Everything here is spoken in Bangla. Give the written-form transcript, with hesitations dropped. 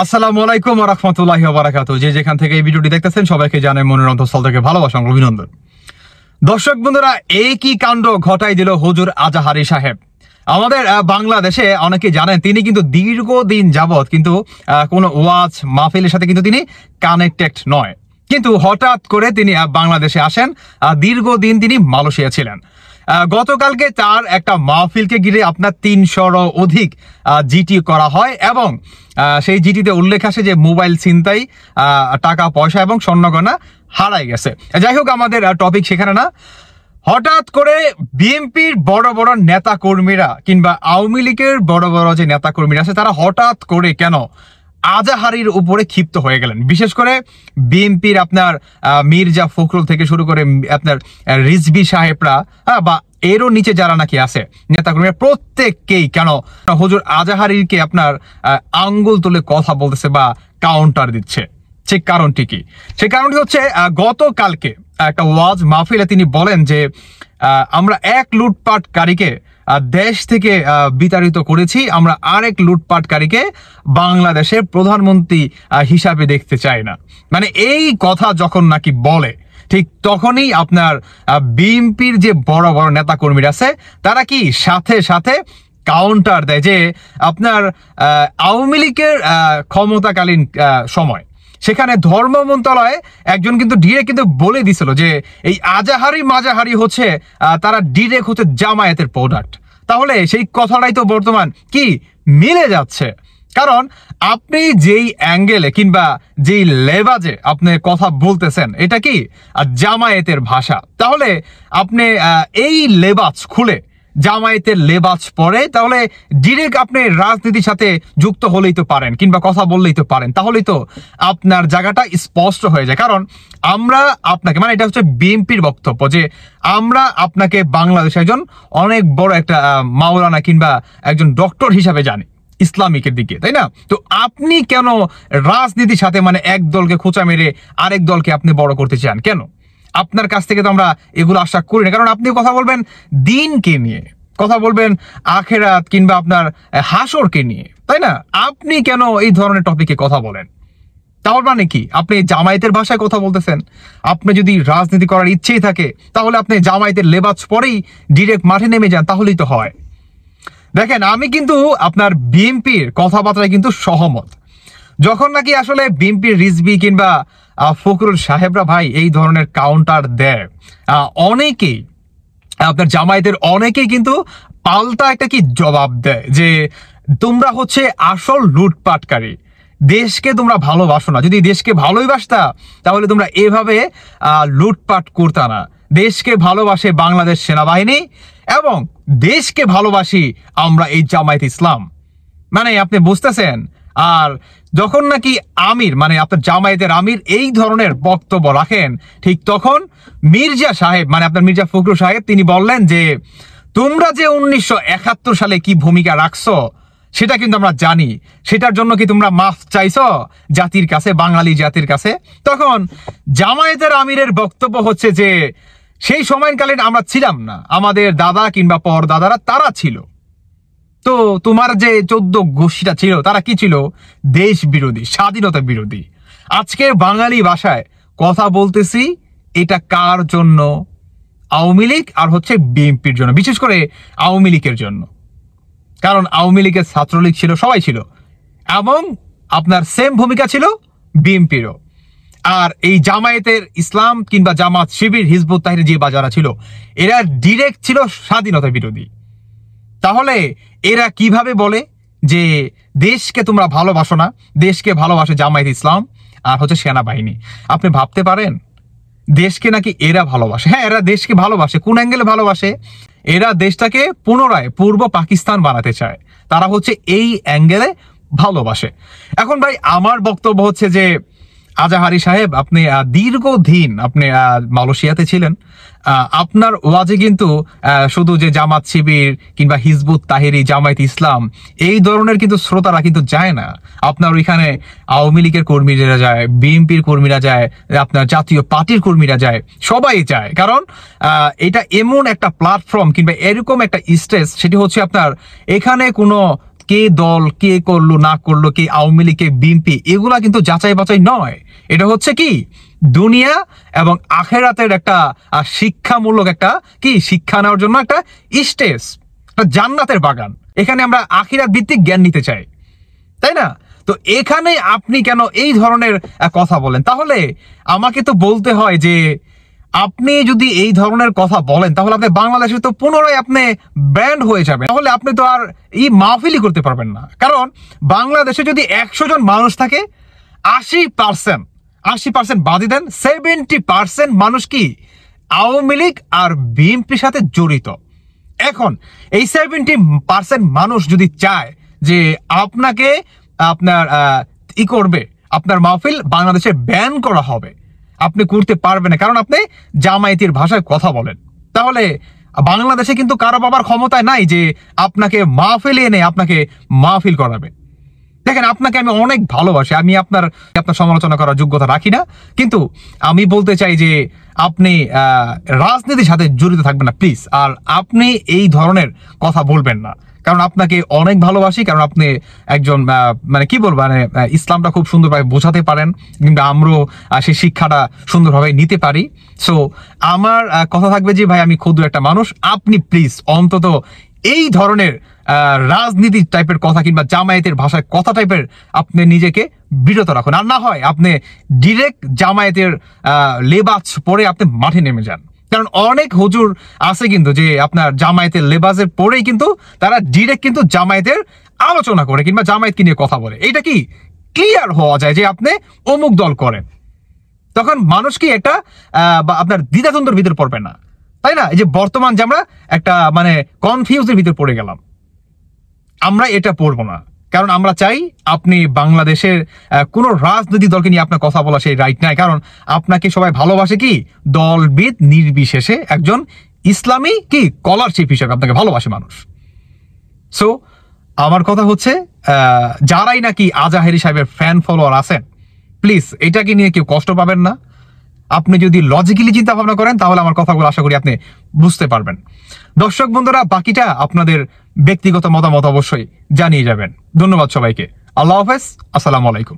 আসসালামু আলাইকুম ওয়া রাহমাতুল্লাহি ওয়া বারাকাতুহু। যে যেখান থেকে এই ভিডিওটি দেখতেছেন সবাইকে জানাই মনের অন্তঃস্থল থেকে ভালোবাসা ও অভিনন্দন। দর্শক বন্ধুরা, এই কি কাণ্ড ঘটাই দিল হুজুর আজাহারি সাহেব। আমাদের বাংলাদেশে অনেকে জানেন তিনি কিন্তু দীর্ঘদিন যাবৎ কিন্তু কোনো ওয়াজ মাহফিলের সাথে কিন্তু তিনি কানেক্টেড নয়, কিন্তু হঠাৎ করে তিনি বাংলাদেশে আসেন। দীর্ঘদিন তিনি মালয়েশিয়া ছিলেন। গতকালকে তার একটা মাহফিলকে ঘিরে আপনার ৩০০-র অধিক জিটি করা হয় এবং সেই জিটিতে উল্লেখ আসে যে মোবাইল ছিনতাই, টাকা পয়সা এবং স্বর্ণগয়না হারাই গেছে। যাই হোক, আমাদের টপিক সেখানে না। হঠাৎ করে বিএনপির বড় বড় নেতা কর্মীরা কিংবা আওয়ামী লীগের বড় বড় যে নেতা কর্মীরা আছে তারা হঠাৎ করে কেন আজাহারির উপরে ক্ষিপ্ত হয়ে গেলেন। বিশেষ করে বিএনপির আপনার মির্জা ফখরুল থেকে শুরু করে আপনার রিজভী সাহেবরা বা এরও নিচে যারা নাকি আছে নেতাকর্মীরা প্রত্যেককেই কেন হুজুর আজাহারিকে আপনার আঙ্গুল তুলে কথা বলতেছে বা কাউন্টার দিচ্ছে। সেই কারণটি কি? সেই কারণটি হচ্ছে গতকালকে একটা ওয়াজ মাহফিলে তিনি বলেন যে আমরা এক লুটপাটকারীকে দেশ থেকে বিতাড়িত করেছি, আমরা আরেক লুটপাটকারীকে বাংলাদেশের প্রধানমন্ত্রী হিসাবে দেখতে চাই না। মানে এই কথা যখন নাকি বলে ঠিক তখনই আপনার বিএনপির যে বড় বড় নেতা কর্মীরা আছে তারা কি সাথে সাথে কাউন্টার দেয় যে আপনার আওয়ামী লীগের ক্ষমতাকালীন সময় সেখানে ধর্ম মন্ত্রণালয়ে একজন কিন্তু ডিরেক্ট কিন্তু বলে দিছিল যে এই আজাহারি মাজাহারি হচ্ছে তারা ডিরেক্ট হচ্ছে জামায়াতের প্রোডাক্ট। তাহলে সেই কথাটাই তো বর্তমান কি মিলে যাচ্ছে। কারণ আপনি যেই অ্যাঙ্গেলে কিংবা যেই লেবাজে আপনি কথা বলতেছেন এটা কি জামায়াতের ভাষা। তাহলে আপনি এই লেবাজ খুলে জামায়াতের লেবাজ পরে তাহলে ডিরেক্ট আপনি রাজনীতির সাথে যুক্ত হলেই তো পারেন কিংবা কথা বললেই তো পারেন। তাহলেই তো আপনার জায়গাটা স্পষ্ট হয়ে যায়। কারণ আমরা আপনাকে, মানে এটা হচ্ছে বিএনপির বক্তব্য যে আমরা আপনাকে বাংলাদেশে একজন অনেক বড় একটা মাওলানা কিংবা একজন ডক্টর হিসাবে জানি ইসলামিকের দিকে, তাই না? তো আপনি কেন রাজনীতির সাথে মানে এক দলকে খোঁচা মেরে আরেক দলকে আপনি বড় করতে চান কেন? আপনার কাছ থেকে তো আমরা এগুলো আশা করি না। কারণ আপনি কথা বলবেন দিনকে নিয়ে, কথা বলবেন আখেরাত কিংবা আপনার হাসরকে নিয়ে, তাই না? আপনি কেন এই ধরনের টপিকে কথা বলেন? তাহলে মানে কি আপনি জামায়াতের ভাষায় কথা বলতেছেন? আপনি যদি রাজনীতি করার ইচ্ছেই থাকে তাহলে আপনি জামায়াতের লেবাজ পরেই ডিরেক্ট মাঠে নেমে যান, তাহলেই তো হয়। দেখেন, আমি কিন্তু আপনার বিএনপির কথাবার্তায় কিন্তু সহমত। যখন নাকি আসলে বিএনপির রিজভী কিংবা ফখরুল সাহেবরা ভাই এই ধরনের কাউন্টার দেয়, অনেকেই আপনার জামায়াতের অনেকেই কিন্তু পাল্টা একটা কি জবাব দেয় যে তোমরা হচ্ছে আসল লুটপাটকারী, দেশকে তোমরা ভালোবাসো না। যদি দেশকে ভালোবাসতা তাহলে তোমরা এভাবে লুটপাট করতা না। দেশকে ভালোবাসে বাংলাদেশ সেনাবাহিনী এবং দেশকে ভালোবাসি আমরা এই জামায়াত ইসলাম। মানে আপনি বুঝতেছেন? আর যখন নাকি আমির মানে আপনার জামায়াতের আমির এই ধরনের বক্তব্য রাখেন ঠিক তখন মির্জা সাহেব মানে আপনার মির্জা ফখরুল সাহেব তিনি বললেন যে তোমরা যে 1971 সালে কি ভূমিকা রাখছো সেটা কিন্তু আমরা জানি, সেটার জন্য কি তোমরা মাফ চাইছো জাতির কাছে, বাঙালি জাতির কাছে? তখন জামায়াতের আমিরের বক্তব্য হচ্ছে যে সেই সময়কালীন আমরা ছিলাম না, আমাদের দাদা কিংবা পর দাদারা তারা ছিল। তো তোমার যে 14 গোষ্ঠীটা ছিল তারা কি ছিল? দেশ বিরোধী, স্বাধীনতা বিরোধী। আজকে বাঙালি ভাষায় কথা বলতেছি, এটা কার জন্য? আওয়ামী লীগ আর হচ্ছে বিএনপির জন্য, বিশেষ করে আওয়ামী লীগের জন্য। কারণ আওয়ামী লীগের ছাত্রলীগ ছিল, সবাই ছিল, এবং আপনার সেম ভূমিকা ছিল বিএনপিরও। আর এই জামায়াতের ইসলাম কিংবা জামাত শিবির হিজবুত তাহরির যে বাজারা ছিল এরা ডিরেক্ট ছিল স্বাধীনতা বিরোধী। তাহলে এরা কিভাবে বলে যে দেশকে তোমরা ভালোবাসো না? দেশকে ভালোবাসে জামায়াত ইসলাম আর হচ্ছে সেনাবাহিনী। আপনি ভাবতে পারেন দেশকে নাকি এরা ভালোবাসে? হ্যাঁ, এরা দেশকে ভালোবাসে। কোন অ্যাঙ্গেলে ভালোবাসে? এরা দেশটাকে পুনরায় পূর্ব পাকিস্তান বানাতে চায়, তারা হচ্ছে এই অ্যাঙ্গেলে ভালোবাসে। এখন ভাই আমার বক্তব্য হচ্ছে যে আজাহারি সাহেব আপনি দীর্ঘদিন আপনি মালয়েশিয়াতে ছিলেন। আপনার ওয়াজে কিন্তু শুধু যে জামাত শিবির কিংবা হিজবুত তাহরি, জামায়াত ইসলাম এই ধরনের কিন্তু শ্রোতারা কিন্তু যায় না। আপনার ওইখানে আওয়ামী লীগের কর্মীরা যায়, বিএনপির কর্মীরা যায়, আপনার জাতীয় পার্টির কর্মীরা যায়, সবাই যায়। কারণ এটা এমন একটা প্ল্যাটফর্ম কিংবা এরকম একটা স্টেজ, সেটি হচ্ছে আপনার এখানে কোনো কে দল কে করলো না করলো, কে আওয়ামী লীগ কে বিএনপি, এগুলা কিন্তু যাচাই বাছাই নয়। এটা হচ্ছে কি দুনিয়া এবং আখেরাতের একটা শিক্ষামূলক একটা কি শিক্ষা নেওয়ার জন্য একটা স্টেজ, একটা জান্নাতের বাগান। এখানে আমরা আখিরাত ভিত্তিক জ্ঞান নিতে চাই, তাই না? তো এখানে আপনি কেন এই ধরনের কথা বলেন? তাহলে আমাকে তো বলতে হয় যে আপনি যদি এই ধরনের কথা বলেন তাহলে আপনি বাংলাদেশে তো পুনরায় আপনি ব্যান্ড হয়ে যাবেন, তাহলে আপনি তো আর এই মাহফিলই করতে পারবেন না। কারণ বাংলাদেশে যদি 100 জন মানুষ থাকে, 80% বাদই দেন, 70% মানুষ কি আওয়ামী লীগ আর বিএনপির সাথে জড়িত। এখন এই 70% মানুষ যদি চায় যে আপনাকে আপনার করবে, আপনার মাহফিল বাংলাদেশে ব্যান করা হবে, আপনি করতে পারবেন না, কারণ আপনি জামায়াতের ভাষায় কথা বলেন। তাহলে বাংলাদেশে কিন্তু কারো বাবার ক্ষমতায় নাই যে আপনাকে মাহফিলে এনে আপনাকে মাহফিল করাবে। দেখেন, আপনাকে আমি অনেক ভালোবাসি, আমি আপনার সমালোচনা করার যোগ্যতা রাখি না, কিন্তু আমি বলতে চাই যে আপনি রাজনীতির সাথে জড়িত থাকবেন না প্লিজ। আর আপনি এই ধরনের কথা বলবেন না, কারণ আপনাকে অনেক ভালোবাসি, কারণ আপনি একজন মানে কি বলবো, মানে ইসলামটা খুব সুন্দরভাবে বোঝাতে পারেন, কিন্তু আমরাও সেই শিক্ষাটা সুন্দরভাবে নিতে পারি। সো আমার কথা থাকবে যে ভাই, আমি ক্ষুদ্র একটা মানুষ, আপনি প্লিজ অন্তত এই ধরনের রাজনীতি টাইপের কথা কিংবা জামায়াতের ভাষায় কথা টাইপের আপনি নিজেকে বিরত রাখুন। আর না হয় আপনি ডিরেক্ট জামায়াতের লেবাস পরে আপনি মাঠে নেমে যান। কারণ অনেক হুজুর আছে কিন্তু যে আপনার জামায়াতের লেবাসের পরেই কিন্তু তারা ডিরেক্ট কিন্তু জামায়াতের আলোচনা করে কিংবা জামায়াতকে নিয়ে কথা বলে। এটা কি ক্লিয়ার হওয়া যায় যে আপনি অমুক দল করেন, তখন মানুষ কি একটা আপনার দ্বিধাদ্বন্দ্বের ভিতর পড়বে না, তাই না? এই যে বর্তমান যে আমরা একটা মানে কনফিউজের ভিতর পড়ে গেলাম, আমরা এটা পড়বো না। কারণ আমরা চাই আপনি বাংলাদেশের কোনো রাজনৈতিক দলকে নিয়ে আপনার কথা বলা সেই রাইট নাই, কারণ আপনাকে সবাই ভালোবাসে কি দলবিদ নির্বিশেষে, একজন ইসলামী কি স্কলারশিপ হিসেবে আপনাকে ভালোবাসে মানুষ। সো আমার কথা হচ্ছে যারাই নাকি আজাহারি সাহেবের ফ্যান ফলোয়ার আছেন, প্লিজ এটাকে নিয়ে কেউ কষ্ট পাবেন না। আপনি যদি লজিক্যালি চিন্তা ভাবনা করেন তাহলে আমার কথাগুলো আশা করি আপনি বুঝতে পারবেন। দর্শক বন্ধুরা, বাকিটা আপনাদের ব্যক্তিগত মতামত অবশ্যই জানিয়ে যাবেন। ধন্যবাদ সবাইকে। আল্লাহ হাফেজ, আসসালামু আলাইকুম।